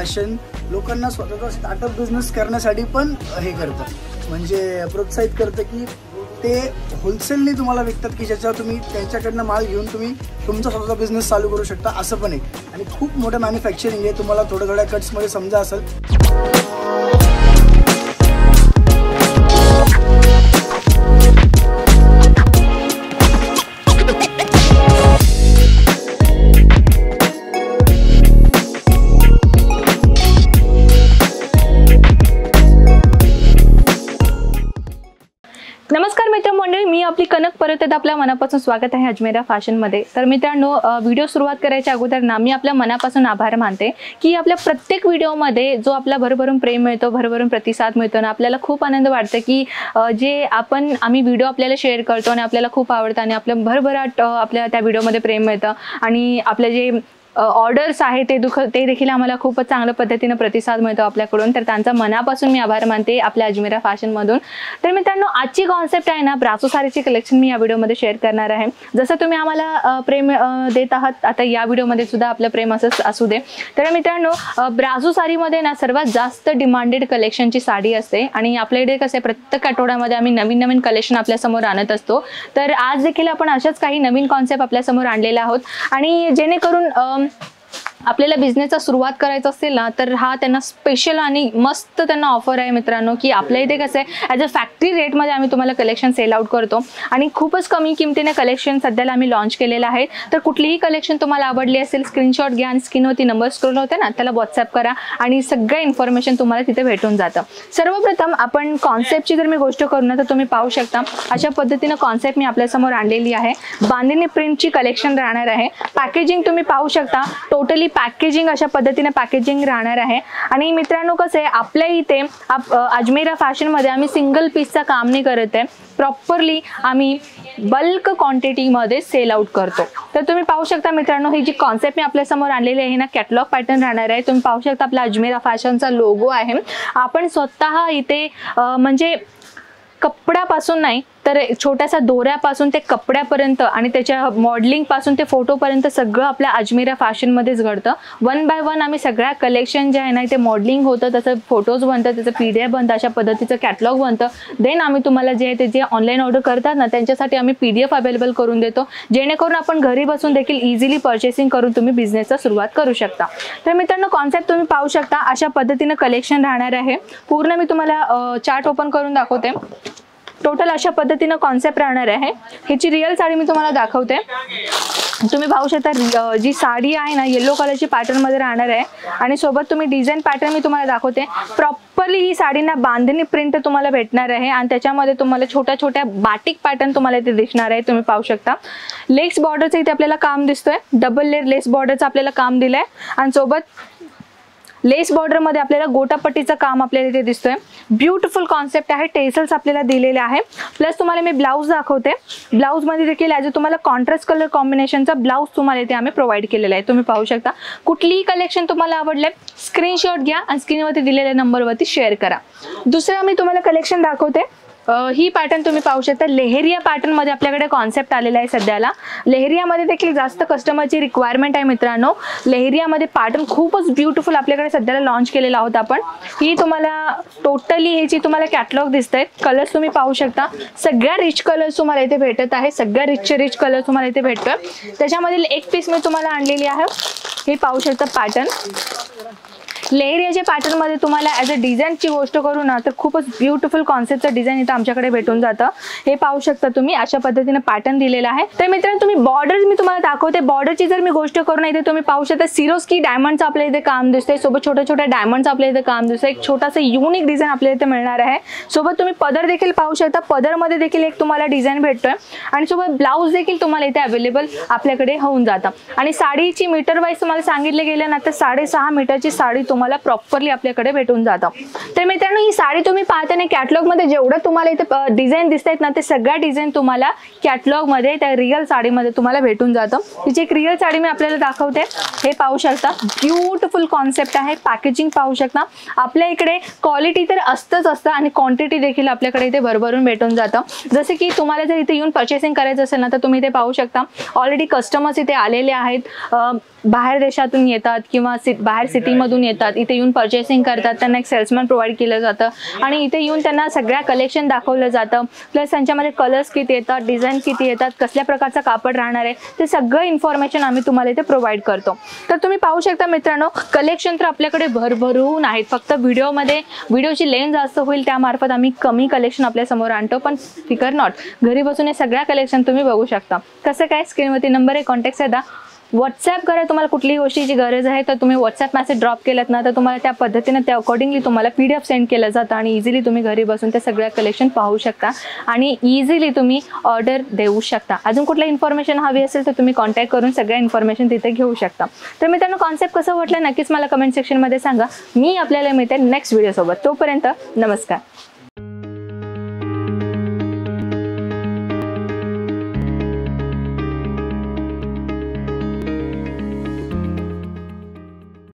Fashion लोकांना स्वतःचा startup business करण्यासाठी पण हे करतं, म्हणजे प्रोत्साहित करतं की ते होलसेलने तुम्हाला विकतात की ज्याच्यावर तुम्ही त्यांच्याकडनं माल घेऊन तुम्ही तुमचा स्वतःचा बिझनेस चालू करू शकता असं पण आहे. आणि खूप मोठं मॅन्युफॅक्चरिंग आहे, तुम्हाला थोड्या कट्समध्ये समजा असेल. नमस्कार मित्रमंडळी, मी आपली कनक परत एकदा आपल्या मनापासून स्वागत आहे अजमेरा फॅशनमध्ये. तर मित्रांनो, व्हिडिओ सुरुवात करायच्या अगोदर ना मी आपल्या मनापासून आभार मानते की आपल्या प्रत्येक व्हिडिओमध्ये जो आपला भरभरून प्रेम मिळतो, भरभरून प्रतिसाद मिळतो ना, आपल्याला खूप आनंद वाटतं की जे आम्ही व्हिडिओ आपल्याला शेअर करतो आणि आपल्याला खूप आवडतं आणि आपल्या भरभराट आपल्या त्या व्हिडिओमध्ये प्रेम मिळतं आणि आपले जे ऑर्डर्स आहे ते देखील आम्हाला खूपच चांगल्या पद्धतीने प्रतिसाद मिळतो आपल्याकडून. तर त्यांचा मनापासून मी आभार मानते आपल्या अजमेरा फॅशनमधून. तर मित्रांनो, आजची कॉन्सेप्ट आहे ना, ब्रासो साडीची कलेक्शन मी या व्हिडिओमध्ये शेअर करणार आहे. जसं तुम्ही आम्हाला प्रेम देत आहात, आता या व्हिडिओमध्ये सुद्धा आपलं प्रेम असंच असू दे. तर मित्रांनो, ब्रासो साडीमध्ये ना सर्वात जास्त डिमांडेड कलेक्शनची साडी असते आणि आपल्याकडे कसं आहे, प्रत्येक आठवड्यामध्ये आम्ही नवीन कलेक्शन आपल्यासमोर आणत असतो. तर आज देखील आपण अशाच काही नवीन कॉन्सेप्ट आपल्यासमोर आणलेला आहोत आणि जेणेकरून आपल्याला बिझनेसचा सुरुवात करायचं असेल ना, तर हा त्यांना स्पेशल आणि मस्त त्यांना ऑफर आहे मित्रांनो, की आपल्या इथे कसं आहे, ॲज अ फॅक्टरी रेटमध्ये आम्ही तुम्हाला कलेक्शन सेल आउट करतो आणि खूपच कमी किमतीने कलेक्शन सध्याला आम्ही लॉन्च केलेलं आहे. तर कुठलीही कलेक्शन तुम्हाला आवडली असेल, स्क्रीनशॉट घ्या आणि स्क्रीनवरती नंबर स्क्रोल होते ना, त्याला व्हॉट्सअप करा आणि सगळं इन्फॉर्मेशन तुम्हाला तिथे भेटून जातं. सर्वप्रथम आपण कॉन्सेप्टची जर मी गोष्ट करू ना, तर तुम्ही पाहू शकता अशा पद्धतीनं कॉन्सेप्ट मी आपल्यासमोर आणलेली आहे. बांधणी प्रिंटची कलेक्शन राहणार आहे. पॅकेजिंग तुम्ही पाहू शकता, टोटली पॅकेजिंग अशा पद्धतीने पॅकेजिंग राहणार आहे. आणि मित्रांनो, कसं आहे, आपल्या इथे अजमेरा फॅशनमध्ये आम्ही सिंगल पीसचा काम नाही करत आहे, प्रॉपरली आम्ही बल्क क्वांटिटीमध्ये सेल आउट करतो. तर तुम्ही पाहू शकता मित्रांनो, ही जी कॉन्सेप्ट मी आपल्यासमोर आणलेली आहे ना, कॅटलॉग पॅटर्न राहणार आहे. तुम्ही पाहू शकता आपला अजमेरा फॅशनचा लोगो आहे. आपण स्वतः इथे म्हणजे कपड्यापासून नाही तर छोट्याशा दोऱ्यापासून ते कपड्यापर्यंत आणि त्याच्या मॉडेलिंग पासून ते फोटोपर्यंत सगळं आपल्या अजमेरा फॅशनमध्येच घडतं. वन बाय वन आम्ही सगळ्या कलेक्शन जे आहे ना, ते मॉडेलिंग होतं, त्याचं फोटोज बनतं, त्याचं PDF बनतं, अशा पद्धतीचं कॅटलॉग बनतं. देन आम्ही तुम्हाला जे आहे ते जे ऑनलाईन ऑर्डर करतात ना, त्यांच्यासाठी आम्ही PDF अवेलेबल करून देतो, जेणेकरून आपण घरी बसून देखील इझिली परचेसिंग करून तुम्ही बिझनेसचा सुरुवात करू शकता. तर मित्रांनो, कॉन्सेप्ट तुम्ही पाहू शकता अशा पद्धतीनं कलेक्शन राहणार आहे. पूर्ण मी तुम्हाला चार्ट ओपन करून दाखवते. टोटल अशा पद्धतीनं कॉन्सेप्ट राहणार आहे. ह्याची रिअल साडी मी तुम्हाला दाखवते. तुम्ही पाहू शकता जी साडी आहे ना, येलो कलरची पॅटर्न मध्ये राहणार आहे आणि सोबत तुम्ही डिझाईन पॅटर्न मी तुम्हाला दाखवते. प्रॉपरली ही साडीना बांधणी प्रिंट तुम्हाला भेटणार आहे आणि त्याच्यामध्ये तुम्हाला छोट्या बाटिक पॅटर्न तुम्हाला इथे दिसणार आहे. तुम्ही पाहू शकता लेस बॉर्डरचं इथे आपल्याला काम दिसतोय, डबल लेअर लेस बॉर्डरचं आपल्याला काम दिलंय आणि सोबत लेस बॉर्डर मध्ये आपल्याला गोटापट्टीचं काम आपल्याला इथे दिसतोय. ब्युटिफुल कॉन्सेप्ट आहे. टेसल्स आपल्याला दिलेले आहे. प्लस तुम्हाला मी ब्लाउज दाखवते. ब्लाउज मध्ये देखील ॲज तुम्हाला कॉन्ट्रास्ट कलर कॉम्बिनेशनचा ब्लाउज तुम्हाला इथे आम्ही प्रोव्हाइड केलेला आहे. तुम्ही पाहू शकता. कुठलीही कलेक्शन तुम्हाला आवडले, स्क्रीनशॉट घ्या आणि स्क्रीनवरती दिलेल्या नंबरवरती शेअर करा. दुसरं मी तुम्हाला कलेक्शन दाखवते. ही पॅटर्न तुम्ही पाहू शकता. लेहरिया पॅटर्न मध्ये आपल्याकडे कॉन्सेप्ट आलेला आहे सध्याला. लेहरियामध्ये देखील जास्त कस्टमरची रिक्वायरमेंट आहे मित्रांनो. लेहरियामध्ये पॅटर्न खूपच ब्युटिफुल आपल्याकडे सध्याला लॉन्च केलेला आहोत आपण. ही तुम्हाला टोटली ह्याची तुम्हाला कॅटलॉग दिसत आहेत. कलर्स तुम्ही पाहू शकता. सगळ्या रिच कलर्स तुम्हाला इथे भेटत आहे. सगळ्या रिच कलर्स तुम्हाला इथे भेटतोय. त्याच्यामधील एक पीस मी तुम्हाला आणलेली आहे. हे पाहू शकता पॅटर्न. लेहरियाच्या पॅटर्न मध्ये तुम्हाला ॲज अ डिझाईनची गोष्ट करू ना, तर खूपच ब्युटिफुल कॉन्सेप्टचं डिझाईन इथं आमच्याकडे भेटून जातं. हे पाहू शकता तुम्ही अशा पद्धतीने पॅटर्न दिलेला आहे. तर मित्रांनो, तुम्ही बॉर्डर मी तुम्हाला दाखवते. बॉर्डरची जर मी गोष्ट करू ना, इथे तुम्ही पाहू शकता सिरोस्की डायमंडचं आपल्या इथे काम दिसतंय. सोबत छोट्या डायमंडचं आपल्या इथे काम दिसतंय. एक छोटासा युनिक डिझाईन आपल्याला इथे मिळणार आहे. सोबत तुम्ही पदर देखील पाहू शकता. पदरमध्ये देखील एक तुम्हाला डिझाईन भेटतोय आणि सोबत ब्लाऊज देखील तुम्हाला इथे अवेलेबल आपल्याकडे होऊन जातं. आणि साडीची मीटर वाईज तुम्हाला सांगितलं गेलं ना, तर 6.5 मीटरची साडी तुम्हाला प्रॉपरली आपल्याकडे भेटून जातं. तर मित्रांनो, ही साडी तुम्ही पाहताना कॅटलॉग मध्ये जेवढं तुम्हाला इथे डिझाईन दिसतायत ना, ते सगळ्या डिझाईन तुम्हाला कॅटलॉग मध्ये त्या रिअल साडीमध्ये तुम्हाला भेटून जातं. तिची एक रिअल साडी मी आपल्याला दाखवते. हे पाहू शकता. ब्युटिफुल कॉन्सेप्ट आहे. पॅकेजिंग पाहू शकता. आपल्या इकडे क्वालिटी तर असतंच असतं आणि क्वांटिटी देखील आपल्याकडे इथे भरभरून भेटून जातं. जसे की तुम्हाला जर इथे येऊन परचेसिंग करायचं असेल ना, तर तुम्ही इथे पाहू शकता ऑलरेडी कस्टमर्स इथे आलेले आहेत. बाहेर देशातून येतात किंवा बाहेर सिटीमधून येतात. येतात, इथे येऊन पर्चेसिंग करतात, त्यांना एक सेल्समॅन प्रोव्हाइड केलं जातं आणि इथे येऊन त्यांना सगळ्या कलेक्शन दाखवलं जातं, प्लस त्यांच्यामध्ये कलर्स किती येतात, डिझाईन किती येतात, कसल्या प्रकारचं कापड राहणार आहे, ते सगळं इन्फॉर्मेशन आम्ही तुम्हाला इथे प्रोव्हाइड करतो. तर तुम्ही पाहू शकता मित्रांनो, कलेक्शन तर आपल्याकडे भरभरून आहेत. फक्त व्हिडिओची लेंथ जास्त होईल त्यामार्फत आम्ही कमी कलेक्शन आपल्या समोर आणतो, पण फिकर नॉट, घरी बसून हे सगळ्या कलेक्शन तुम्ही बघू शकता. कसं काय, स्क्रीनवरती नंबर आहे, कॉन्टॅक्ट साधा, व्हॉट्सॲप करा. तुम्हाला कुठलीही गोष्टीची गरज आहे तर तुम्ही व्हॉट्सॲप मेसेज ड्रॉप केलात ना, तर तुम्हाला त्या पद्धतीने त्या अकॉर्डिंगली तुम्हाला PDF सेंड केलं जातं आणि इझिली तुम्ही घरी बसून ते सगळ्या कलेक्शन पाहू शकता आणि इझिली तुम्ही ऑर्डर देऊ शकता. अजून कुठल्या इन्फॉर्मेशन हवी असेल तर तुम्ही कॉन्टॅक्ट करून सगळ्या इन्फॉर्मेशन तिथे घेऊ शकता. तर मित्रांनो, कॉन्सेप्ट कसं वाटलं नक्कीच मला कमेंट सेक्शनमध्ये सांगा. मी आपल्याला मिळते नेक्स्ट व्हिडिओसोबत. तोपर्यंत नमस्कार.